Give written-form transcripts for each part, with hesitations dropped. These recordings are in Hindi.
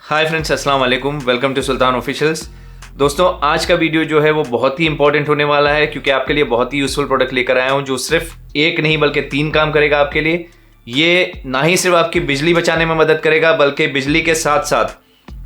हाय फ्रेंड्स, अस्सलाम वालेकुम। Welcome to Sultan officials. दोस्तों, आज का वीडियो जो है वो बहुत ही इंपॉर्टेंट होने वाला है क्योंकि आपके लिए बहुत ही यूजफुल प्रोडक्ट लेकर आया हूं जो सिर्फ एक नहीं बल्कि 3 काम करेगा आपके लिए। ये ना ही सिर्फ आपकी बिजली बचाने में मदद करेगा बल्कि बिजली के साथ साथ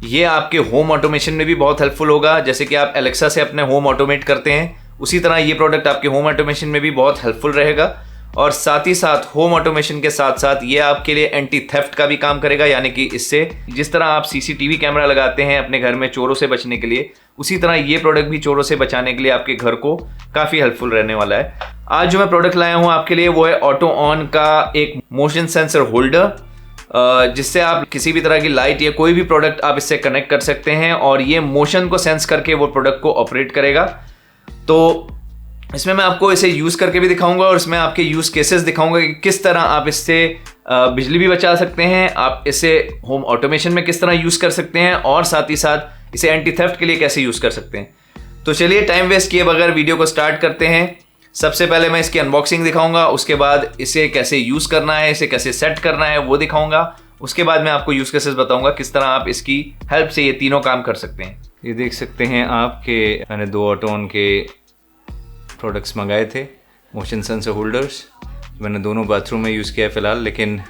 ये आपके होम ऑटोमेशन में भी बहुत हेल्पफुल होगा। जैसे कि आप एलेक्सा से अपने होम ऑटोमेट करते हैं, उसी तरह ये प्रोडक्ट आपके होम ऑटोमेशन में भी बहुत हेल्पफुल रहेगा। और साथ ही साथ होम ऑटोमेशन के साथ साथ ये आपके लिए एंटी थेफ्ट का भी काम करेगा, यानी कि इससे जिस तरह आप सीसीटीवी कैमरा लगाते हैं अपने घर में चोरों से बचने के लिए, उसी तरह ये प्रोडक्ट भी चोरों से बचाने के लिए आपके घर को काफ़ी हेल्पफुल रहने वाला है। आज जो मैं प्रोडक्ट लाया हूँ आपके लिए वो है ऑटो ऑन का एक मोशन सेंसर होल्डर, जिससे आप किसी भी तरह की लाइट या कोई भी प्रोडक्ट आप इससे कनेक्ट कर सकते हैं और ये मोशन को सेंस करके वो प्रोडक्ट को ऑपरेट करेगा। तो इसमें मैं आपको इसे यूज़ करके भी दिखाऊंगा और इसमें आपके यूज़ केसेस दिखाऊंगा कि किस तरह आप इससे बिजली भी बचा सकते हैं, आप इसे होम ऑटोमेशन में किस तरह यूज़ कर सकते हैं और साथ ही साथ इसे एंटी थेफ्ट के लिए कैसे यूज़ कर सकते हैं। तो चलिए टाइम वेस्ट किए बगैर वीडियो को स्टार्ट करते हैं। सबसे पहले मैं इसकी अनबॉक्सिंग दिखाऊंगा, उसके बाद इसे कैसे यूज़ करना है, इसे कैसे सेट करना है वो दिखाऊंगा। उसके बाद मैं आपको यूज़ केसेस बताऊंगा किस तरह आप इसकी हेल्प से ये तीनों काम कर सकते हैं। ये देख सकते हैं आपके मैंने 2 ऑटो ऑन के प्रोडक्ट्स मंगाए थे, मोशन सेंसर होल्डर्स। मैंने दोनों बाथरूम में यूज़ किया है फ़िलहाल, लेकिन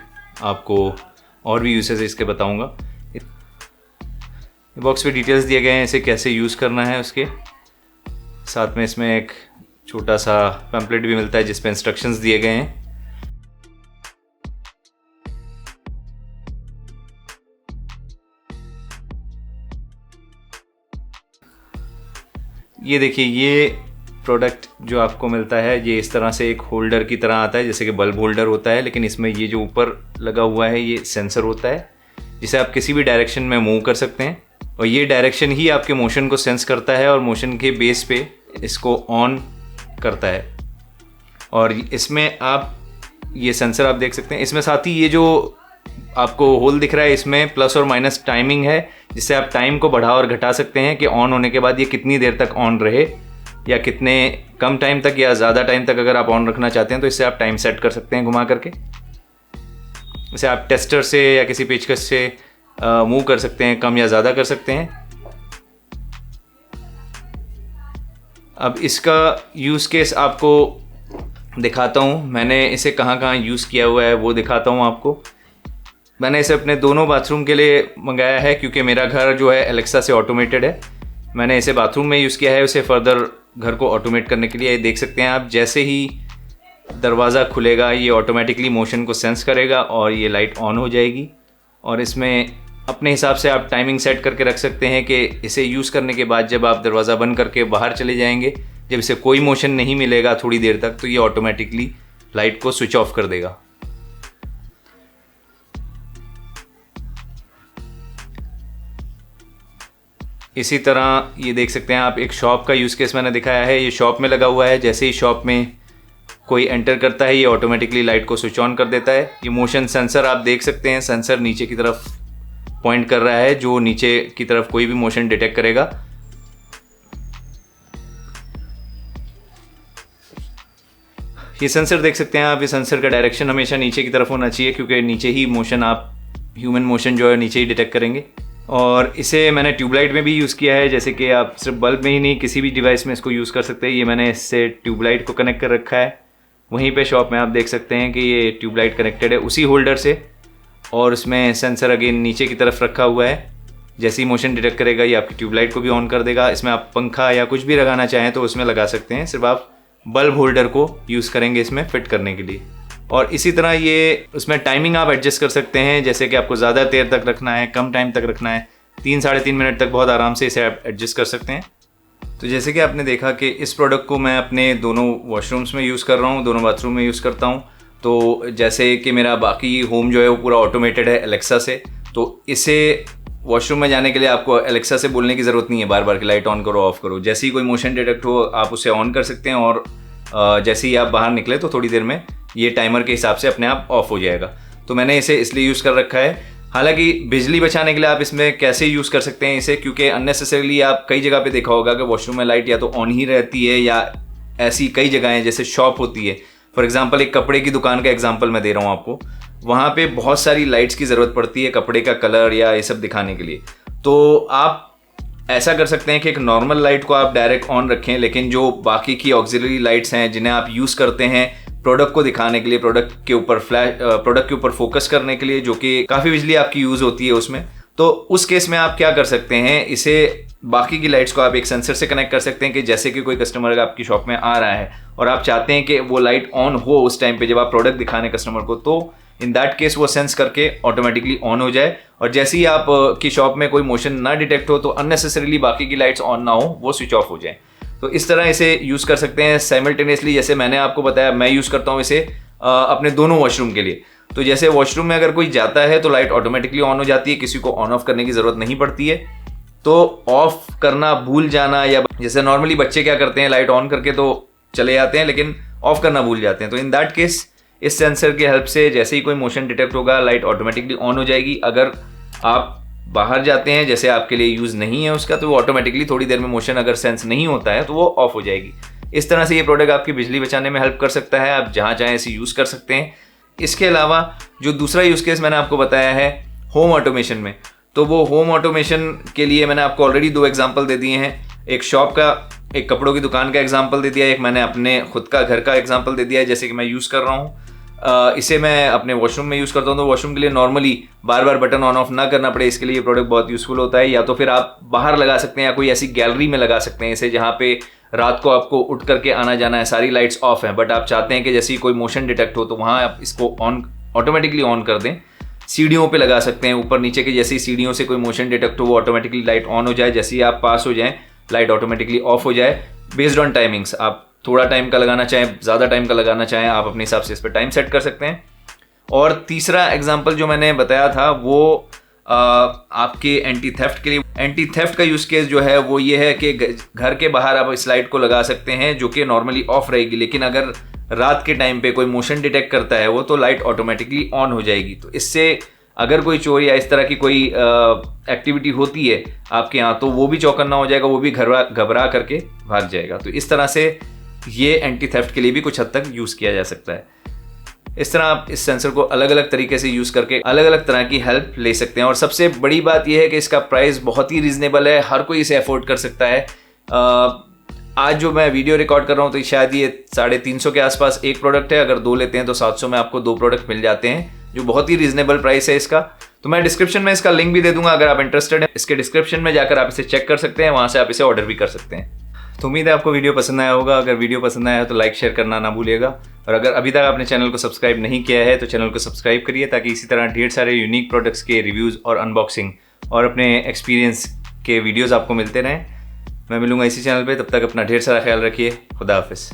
आपको और भी यूसेस इसके बताऊंगा। बॉक्स पे डिटेल्स दिए गए हैं इसे कैसे यूज़ करना है, उसके साथ में इसमें एक छोटा सा पैम्पलेट भी मिलता है जिस पे इंस्ट्रक्शंस दिए गए हैं। ये देखिए, ये प्रोडक्ट जो आपको मिलता है ये इस तरह से एक होल्डर की तरह आता है, जैसे कि बल्ब होल्डर होता है, लेकिन इसमें ये जो ऊपर लगा हुआ है ये सेंसर होता है जिसे आप किसी भी डायरेक्शन में मूव कर सकते हैं और ये डायरेक्शन ही आपके मोशन को सेंस करता है और मोशन के बेस पे इसको ऑन करता है। और इसमें आप ये सेंसर आप देख सकते हैं, इसमें साथ ही ये जो आपको होल दिख रहा है इसमें प्लस और माइनस टाइमिंग है, जिससे आप टाइम को बढ़ा और घटा सकते हैं कि ऑन होने के बाद ये कितनी देर तक ऑन रहे या कितने कम टाइम तक या ज़्यादा टाइम तक अगर आप ऑन रखना चाहते हैं तो इससे आप टाइम सेट कर सकते हैं घुमा करके। इसे आप टेस्टर से या किसी पेचकस से मूव कर सकते हैं, कम या ज़्यादा कर सकते हैं। अब इसका यूज़ केस आपको दिखाता हूँ, मैंने इसे कहाँ कहाँ यूज़ किया हुआ है वो दिखाता हूँ आपको। मैंने इसे अपने दोनों बाथरूम के लिए मंगाया है क्योंकि मेरा घर जो है एलेक्सा से ऑटोमेटेड है। मैंने इसे बाथरूम में यूज़ किया है उसे फर्दर घर को ऑटोमेट करने के लिए। देख सकते हैं आप, जैसे ही दरवाज़ा खुलेगा ये ऑटोमेटिकली मोशन को सेंस करेगा और ये लाइट ऑन हो जाएगी। और इसमें अपने हिसाब से आप टाइमिंग सेट करके रख सकते हैं कि इसे यूज़ करने के बाद जब आप दरवाज़ा बंद करके बाहर चले जाएंगे, जब इसे कोई मोशन नहीं मिलेगा थोड़ी देर तक, तो ये ऑटोमेटिकली लाइट को स्विच ऑफ कर देगा। इसी तरह ये देख सकते हैं आप, एक शॉप का यूज़ केस मैंने दिखाया है। ये शॉप में लगा हुआ है, जैसे ही शॉप में कोई एंटर करता है ये ऑटोमेटिकली लाइट को स्विच ऑन कर देता है। ये मोशन सेंसर आप देख सकते हैं, सेंसर नीचे की तरफ पॉइंट कर रहा है, जो नीचे की तरफ कोई भी मोशन डिटेक्ट करेगा। ये सेंसर देख सकते हैं आप, ये सेंसर का डायरेक्शन हमेशा नीचे की तरफ होना चाहिए क्योंकि नीचे ही मोशन आप ह्यूमन मोशन जो है नीचे ही डिटेक्ट करेंगे। और इसे मैंने ट्यूबलाइट में भी यूज़ किया है, जैसे कि आप सिर्फ बल्ब में ही नहीं किसी भी डिवाइस में इसको यूज़ कर सकते हैं। ये मैंने इससे ट्यूबलाइट को कनेक्ट कर रखा है, वहीं पे शॉप में आप देख सकते हैं कि ये ट्यूबलाइट कनेक्टेड है उसी होल्डर से और उसमें सेंसर अगेन नीचे की तरफ रखा हुआ है। जैसे ही मोशन डिटेक्ट करेगा ये आपकी ट्यूबलाइट को भी ऑन कर देगा। इसमें आप पंखा या कुछ भी लगाना चाहें तो उसमें लगा सकते हैं, सिर्फ आप बल्ब होल्डर को यूज़ करेंगे इसमें फिट करने के लिए। और इसी तरह ये उसमें टाइमिंग आप एडजस्ट कर सकते हैं, जैसे कि आपको ज़्यादा देर तक रखना है, कम टाइम तक रखना है, 3 साढ़े 3 मिनट तक बहुत आराम से इसे आप एडजस्ट कर सकते हैं। तो जैसे कि आपने देखा कि इस प्रोडक्ट को मैं अपने दोनों वॉशरूम्स में यूज़ कर रहा हूँ, दोनों बाथरूम में यूज़ करता हूँ। तो जैसे कि मेरा बाकी होम जो है वो पूरा ऑटोमेटेड है एलेक्सा से, तो इसे वॉशरूम में जाने के लिए आपको एलेक्सा से बोलने की ज़रूरत नहीं है बार बार कि लाइट ऑन करो ऑफ़ करो। जैसे ही कोई मोशन डिटेक्ट हो आप उसे ऑन कर सकते हैं और जैसे ही आप बाहर निकले तो थोड़ी देर में ये टाइमर के हिसाब से अपने आप ऑफ हो जाएगा। तो मैंने इसे इसलिए यूज़ कर रखा है। हालांकि बिजली बचाने के लिए आप इसमें कैसे यूज़ कर सकते हैं इसे, क्योंकि अननेसेसरीली आप कई जगह पे देखा होगा कि वॉशरूम में लाइट या तो ऑन ही रहती है या ऐसी कई जगह हैं जैसे शॉप होती है। फॉर एग्जांपल एक कपड़े की दुकान का एग्जांपल मैं दे रहा हूँ आपको, वहाँ पे बहुत सारी लाइट्स की ज़रूरत पड़ती है कपड़े का कलर या ये सब दिखाने के लिए। तो आप ऐसा कर सकते हैं कि एक नॉर्मल लाइट को आप डायरेक्ट ऑन रखें, लेकिन जो बाकी की ऑक्सिलरी लाइट्स हैं जिन्हें आप यूज़ करते हैं प्रोडक्ट को दिखाने के लिए, प्रोडक्ट के ऊपर फोकस करने के लिए, जो कि काफ़ी बिजली आपकी यूज़ होती है उसमें, तो उस केस में आप क्या कर सकते हैं, इसे बाकी की लाइट्स को आप एक सेंसर से कनेक्ट कर सकते हैं कि जैसे कि कोई कस्टमर अगर आपकी शॉप में आ रहा है और आप चाहते हैं कि वो लाइट ऑन हो उस टाइम पे जब आप प्रोडक्ट दिखाने कस्टमर को, तो इन दैट केस वो सेंस करके ऑटोमेटिकली ऑन हो जाए, और जैसे ही आप की शॉप में कोई मोशन ना डिटेक्ट हो तो अननेसेसरीली बाकी की लाइट्स ऑन ना हो, वो स्विच ऑफ हो जाए। तो इस तरह इसे यूज़ कर सकते हैं साइमल्टेनियसली। जैसे मैंने आपको बताया, मैं यूज़ करता हूँ इसे अपने दोनों वॉशरूम के लिए। तो जैसे वॉशरूम में अगर कोई जाता है तो लाइट ऑटोमेटिकली ऑन हो जाती है, किसी को ऑन ऑफ करने की ज़रूरत नहीं पड़ती है। तो ऑफ करना भूल जाना, या जैसे नॉर्मली बच्चे क्या करते हैं, लाइट ऑन करके तो चले जाते हैं लेकिन ऑफ करना भूल जाते हैं, तो इन दैट केस इस सेंसर की हेल्प से जैसे ही कोई मोशन डिटेक्ट होगा लाइट ऑटोमेटिकली ऑन हो जाएगी। अगर आप बाहर जाते हैं, जैसे आपके लिए यूज़ नहीं है उसका, तो वो ऑटोमेटिकली थोड़ी देर में मोशन अगर सेंस नहीं होता है तो वो ऑफ हो जाएगी। इस तरह से ये प्रोडक्ट आपकी बिजली बचाने में हेल्प कर सकता है, आप जहाँ चाहें इसे यूज़ कर सकते हैं। इसके अलावा जो दूसरा यूज़ केस मैंने आपको बताया है होम ऑटोमेशन में, तो वो होम ऑटोमेशन के लिए मैंने आपको ऑलरेडी 2 एग्जाम्पल दे दिए हैं। एक शॉप का, एक कपड़ों की दुकान का एग्जाम्पल दे दिया, एक मैंने अपने खुद का घर का एग्जाम्पल दे दिया है, जैसे कि मैं यूज़ कर रहा हूँ। इसे मैं अपने वॉशरूम में यूज़ करता हूँ, तो वॉशरूम के लिए normally bar bar button on off ना करना पड़े, इसके लिए ये प्रोडक्ट बहुत यूज़फुल होता है। या तो फिर आप बाहर लगा सकते हैं या कोई ऐसी गैलरी में लगा सकते हैं इसे, जहाँ पे रात को आपको उठ करके आना जाना है, सारी लाइट्स ऑफ हैं, बट आप चाहते हैं कि जैसे ही कोई मोशन डिटेक्ट हो तो वहाँ आप इसको ऑटोमेटिकली ऑन कर दें। सीढ़ियों पे लगा सकते हैं, ऊपर नीचे की जैसे ही सीढ़ियों से कोई मोशन डिटेक्ट हो वो ऑटोमेटिकली लाइट ऑन हो जाए, जैसे ही आप पास हो जाएं लाइट ऑटोमेटिकली ऑफ हो जाए। बेस्ड ऑन टाइमिंग्स, आप थोड़ा टाइम का लगाना चाहें, ज़्यादा टाइम का लगाना चाहें, आप अपने हिसाब से इस पर टाइम सेट कर सकते हैं। और तीसरा एग्जाम्पल जो मैंने बताया था वो आपके एंटी थेफ्ट के लिए। एंटी थेफ्ट का यूज़ केस जो है वो ये है कि घर के बाहर आप इस लाइट को लगा सकते हैं जो कि नॉर्मली ऑफ रहेगी, लेकिन अगर रात के टाइम पे कोई मोशन डिटेक्ट करता है वो, तो लाइट ऑटोमेटिकली ऑन हो जाएगी। तो इससे अगर कोई चोर या इस तरह की कोई एक्टिविटी होती है आपके यहाँ, तो वो भी चौकन्ना हो जाएगा, वो भी घबरा करके भाग जाएगा। तो इस तरह से ये एंटी थेफ्ट के लिए भी कुछ हद तक यूज़ किया जा सकता है। इस तरह आप इस सेंसर को अलग अलग तरीके से यूज़ करके अलग अलग तरह की हेल्प ले सकते हैं। और सबसे बड़ी बात यह है कि इसका प्राइस बहुत ही रीज़नेबल है, हर कोई इसे अफोर्ड कर सकता है। आज जो मैं वीडियो रिकॉर्ड कर रहा हूँ तो शायद ये 350 के आसपास एक प्रोडक्ट है, अगर 2 लेते हैं तो 700 में आपको 2 प्रोडक्ट मिल जाते हैं, जो बहुत ही रीज़नेबल प्राइस है इसका। तो मैं डिस्क्रिप्शन में इसका लिंक भी दे दूंगा, अगर आप इंटरेस्टेड हैं इसके डिस्क्रिप्शन में जाकर आप इसे चेक कर सकते हैं, वहाँ से आप इसे ऑर्डर भी कर सकते हैं। तो उम्मीद है आपको वीडियो पसंद आया होगा। अगर वीडियो पसंद आया तो लाइक शेयर करना ना भूलिएगा, और अगर अभी तक आपने चैनल को सब्सक्राइब नहीं किया है तो चैनल को सब्सक्राइब करिए, ताकि इसी तरह ढेर सारे यूनिक प्रोडक्ट्स के रिव्यूज़ और अनबॉक्सिंग और अपने एक्सपीरियंस के वीडियोज़ आपको मिलते रहें। मैं मिलूंगा इसी चैनल पे, तब तक अपना ढेर सारा ख्याल रखिए। खुदा हाफिज़।